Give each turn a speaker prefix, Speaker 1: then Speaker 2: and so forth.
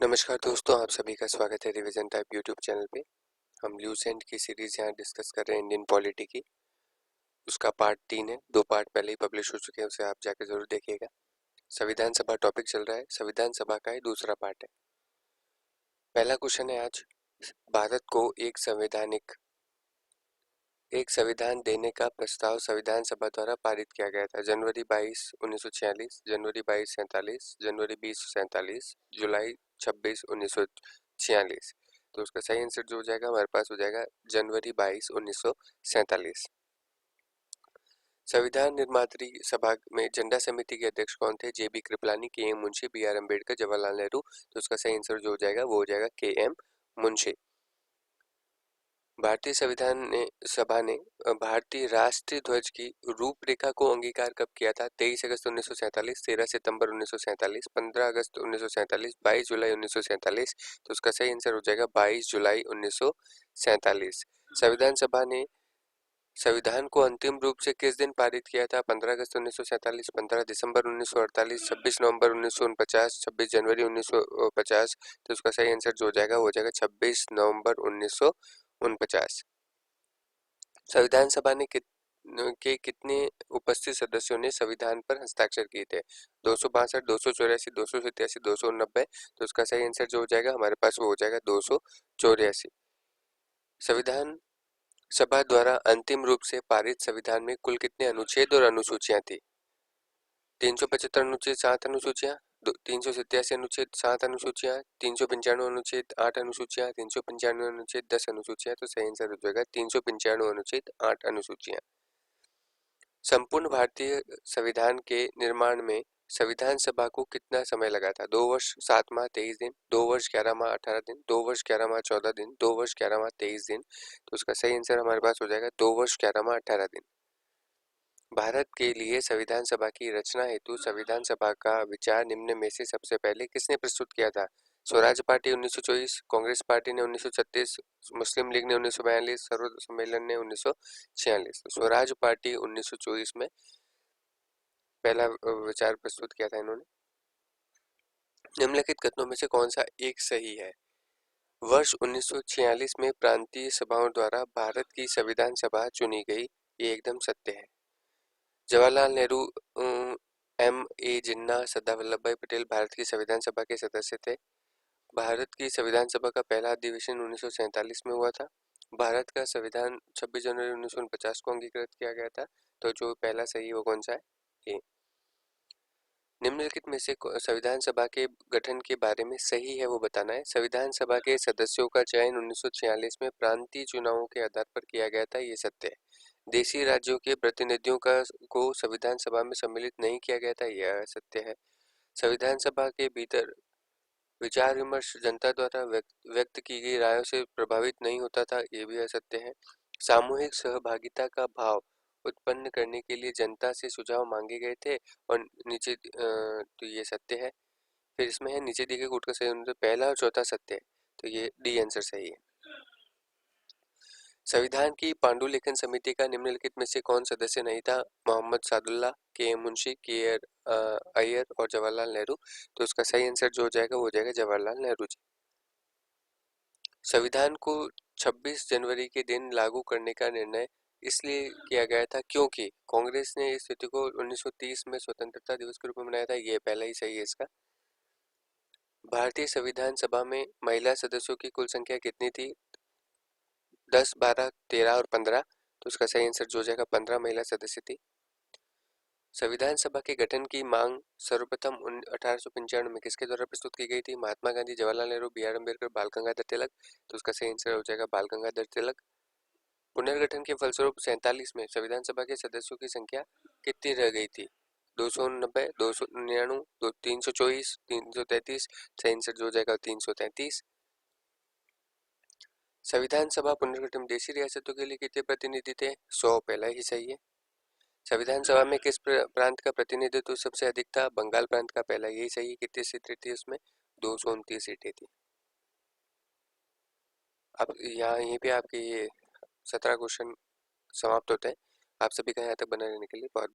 Speaker 1: नमस्कार दोस्तों, आप सभी का स्वागत है रिवीजन टाइप यूट्यूब चैनल पे। हम ल्यूसेंट की सीरीज यहाँ डिस्कस कर रहे हैं इंडियन पॉलिटी की। उसका पार्ट 3 है, 2 पार्ट पहले ही पब्लिश हो चुके हैं, उसे आप जाके जरूर देखिएगा। संविधान सभा टॉपिक चल रहा है, संविधान सभा का ही दूसरा पार्ट है। पहला क्वेश्चन है आज, भारत को एक संविधान देने का प्रस्ताव संविधान सभा द्वारा पारित किया गया था। जनवरी 22, 1946, जनवरी 22, 47, जनवरी 20, 47, जुलाई 26, 1946। तो उसका सही आंसर जो हो जाएगा हमारे पास हो जाएगा जनवरी 22, 1947। संविधान निर्मात्री सभा में झंडा समिति के अध्यक्ष कौन थे? J B Kripalani, K M Munshi, B R Ambedkar, Jawaharlal Nehru. तो उसका सही आंसर जो हो जाएगा वो हो जाएगा के एम मुंशी। भारतीय संविधान ने सभा ने भारतीय राष्ट्रीय ध्वज की रूपरेखा को अंगीकार कब किया था? 23 अगस्त 1947, 13 सितंबर 1947, 15 अगस्त 1947, 22 जुलाई 1947। तो उसका सही आंसर हो जाएगा 22 जुलाई 1947। संविधान सभा ने संविधान को अंतिम रूप से किस दिन पारित किया था? 15 अगस्त 1947, 15 दिसंबर 1948, 26 नवंबर 1949, 26 जनवरी 1950। तो उसका सही आंसर जो हो जाएगा वो हो जाएगा 26 नवंबर 1949। संविधान सभा ने कितने उपस्थित सदस्यों ने संविधान पर हस्ताक्षर किए थे? 262, 284, 287, 290। तो उसका सही आंसर जो हो जाएगा हमारे पास वो हो जाएगा 284। संविधान सभा द्वारा अंतिम रूप से पारित संविधान में कुल कितने अनुच्छेद और अनुसूचियां थी? 375 अनुच्छेद, 7 अनुसूचियां, 387 अनुच्छेद, 7 अनुसूचियां, 395 अनुच्छेद, 8 अनुसूचियां, 395 अनुच्छेद, 10 अनुसूचियां। तो सही आंसर हो जाएगा 395 अनुच्छेद, 8 अनुसूचियां। संपूर्ण भारतीय संविधान के निर्माण में संविधान सभा को कितना समय लगा था? 2 वर्ष 7 माह 23 दिन, 2 वर्ष 11 माह 18 दिन, 2 वर्ष 11 माह 14 दिन, 2 वर्ष 11 माह 23 दिन। तो उसका सही आंसर हमारे पास हो जाएगा 2 वर्ष 11 माह 18 दिन। भारत के लिए संविधान सभा की रचना हेतु संविधान सभा का विचार निम्न में से सबसे पहले किसने प्रस्तुत किया था? स्वराज पार्टी 1924, कांग्रेस पार्टी ने 1936, मुस्लिम लीग ने 1942, सर्व सम्मेलन ने 1946। स्वराज पार्टी 1924 में पहला विचार प्रस्तुत किया था इन्होंने। निम्नलिखित कथनों में से कौन सा एक सही है? वर्ष 1946 में प्रांतीय सभाओं द्वारा भारत की संविधान सभा चुनी गई, ये एकदम सत्य है। जवाहरलाल नेहरू, एम ए जिन्ना, सरदार वल्लभ भाई पटेल भारत की संविधान सभा के सदस्य थे। भारत की संविधान सभा का पहला अधिवेशन 1947 में हुआ था। भारत का संविधान 26 जनवरी 1949 को अंगीकृत किया गया था। तो जो पहला सही है वो कौन सा है? ए। निम्नलिखित में से संविधान सभा के गठन के बारे में सही है वो बताना है। संविधान सभा के सदस्यों का चयन 1946 में प्रांतीय चुनावों के आधार पर किया गया था, ये सत्य है। देशी राज्यों के प्रतिनिधियों को संविधान सभा में सम्मिलित नहीं किया गया था, यह असत्य है। संविधान सभा के भीतर विचार विमर्श जनता द्वारा व्यक्त की गई रायों से प्रभावित नहीं होता था, ये भी असत्य है। सामूहिक सहभागिता का भाव उत्पन्न करने के लिए जनता से सुझाव मांगे गए थे और नीचे तो ये सत्य है। फिर इसमें है नीचे दिए गए गुट का सही उत्तर पहला और चौथा सत्य है, तो ये डी आंसर सही है। संविधान की पांडुलिखन समिति का निम्नलिखित में से कौन सदस्य नहीं था? मोहम्मद सादुल्ला, के एम मुंशी, के आर अय्यर और जवाहरलाल नेहरू। तो उसका सही आंसर जो हो जाएगा वो हो जाएगा जवाहरलाल नेहरू जी। संविधान को 26 जनवरी के दिन लागू करने का निर्णय इसलिए किया गया था क्योंकि कांग्रेस ने इस तिथि को 1930 में स्वतंत्रता दिवस के रूप में मनाया था, ये पहला ही सही है इसका। भारतीय संविधान सभा में महिला सदस्यों की कुल संख्या कितनी थी? 10, 12, 13 और 15। तो उसका सही आंसर जो हो जाएगा 15 महिला सदस्य थी। संविधान सभा के गठन की मांग सर्वप्रथम 1895 में किसके द्वारा प्रस्तुत की गई थी? महात्मा गांधी, जवाहरलाल नेहरू, बी आर अम्बेडकर, बाल गंगाधर तिलक। तो उसका सही आंसर हो जाएगा बाल गंगाधर तिलक। पुनर्गठन के फलस्वरूप 47 में संविधान सभा के सदस्यों की संख्या कितनी रह गई थी? 290, 299, 324, 333। सही आंसर जो हो जाएगा 333। संविधान सभा पुनर्गठन देशी रियासतों के लिए कितने प्रतिनिधि थे? 100, पहला ही सही है। संविधान सभा में किस प्रांत का प्रतिनिधित्व सबसे अधिक था? बंगाल प्रांत का, पहला यही सही है। कितनी सीटें थी उसमें? 229 सीटें थी। अब यहीं पे आपके ये 17 क्वेश्चन समाप्त होते हैं। आप सभी का यहाँ तक बने रहने के लिए बहुत